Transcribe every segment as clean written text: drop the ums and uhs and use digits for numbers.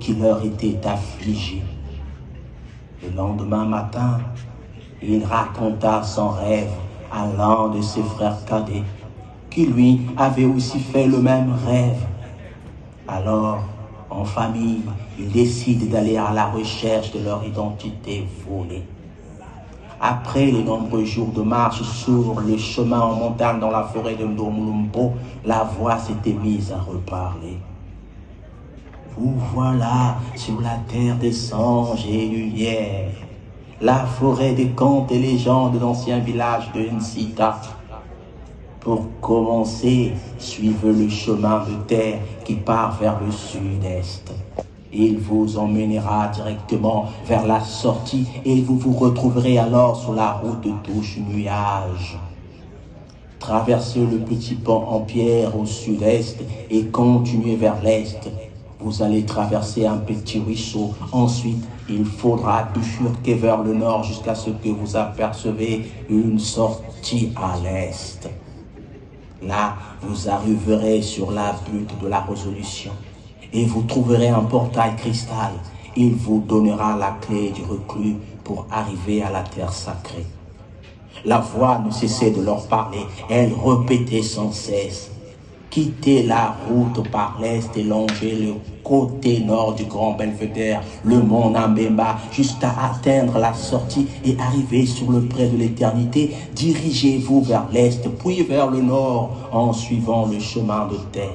qui leur était affligé. Le lendemain matin, il raconta son rêve à l'un de ses frères cadets, qui lui avait aussi fait le même rêve. Alors, en famille, ils décident d'aller à la recherche de leur identité volée. Après les nombreux jours de marche sur le chemin en montagne dans la forêt de Ndomulumbo, la voix s'était mise à reparler. Vous voilà sur la terre des anges et lumières, la forêt des contes et légendes d'anciens villages de Nsita. Pour commencer, suivez le chemin de terre qui part vers le sud-est. Il vous emmènera directement vers la sortie et vous vous retrouverez alors sur la route de Touche-Nuage. Traversez le petit pont en pierre au sud-est et continuez vers l'est. Vous allez traverser un petit ruisseau. Ensuite, il faudra bifurquer vers le nord jusqu'à ce que vous apercevez une sortie à l'est. Là, vous arriverez sur la butte de la résolution et vous trouverez un portail cristal. Il vous donnera la clé du reclus pour arriver à la terre sacrée. La voix ne cessait de leur parler. Elle répétait sans cesse. Quittez la route par l'est et longez le côté nord du grand belvédère, le mont Nambemba, jusqu'à atteindre la sortie et arriver sur le pré de l'éternité. Dirigez-vous vers l'est, puis vers le nord, en suivant le chemin de terre.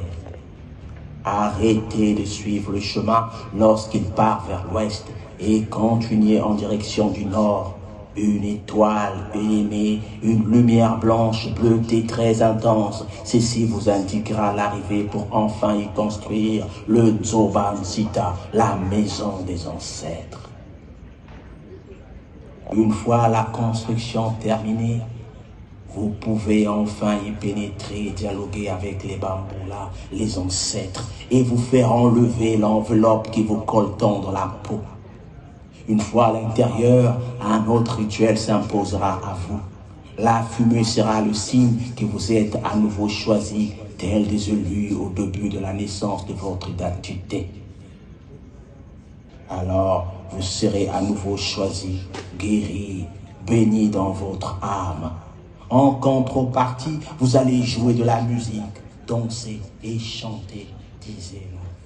Arrêtez de suivre le chemin lorsqu'il part vers l'ouest et continuez en direction du nord. Une étoile émet une lumière blanche bleutée très intense. Ceci vous indiquera l'arrivée pour enfin y construire le Zoban Sita, la maison des ancêtres. Une fois la construction terminée, vous pouvez enfin y pénétrer et dialoguer avec les bamboulas, les ancêtres, et vous faire enlever l'enveloppe qui vous colle tant dans la peau. Une fois à l'intérieur, un autre rituel s'imposera à vous. La fumée sera le signe que vous êtes à nouveau choisi, tel des élus au début de la naissance de votre identité. Alors, vous serez à nouveau choisi, guéri, béni dans votre âme. En contrepartie, vous allez jouer de la musique, danser et chanter, disez-nous.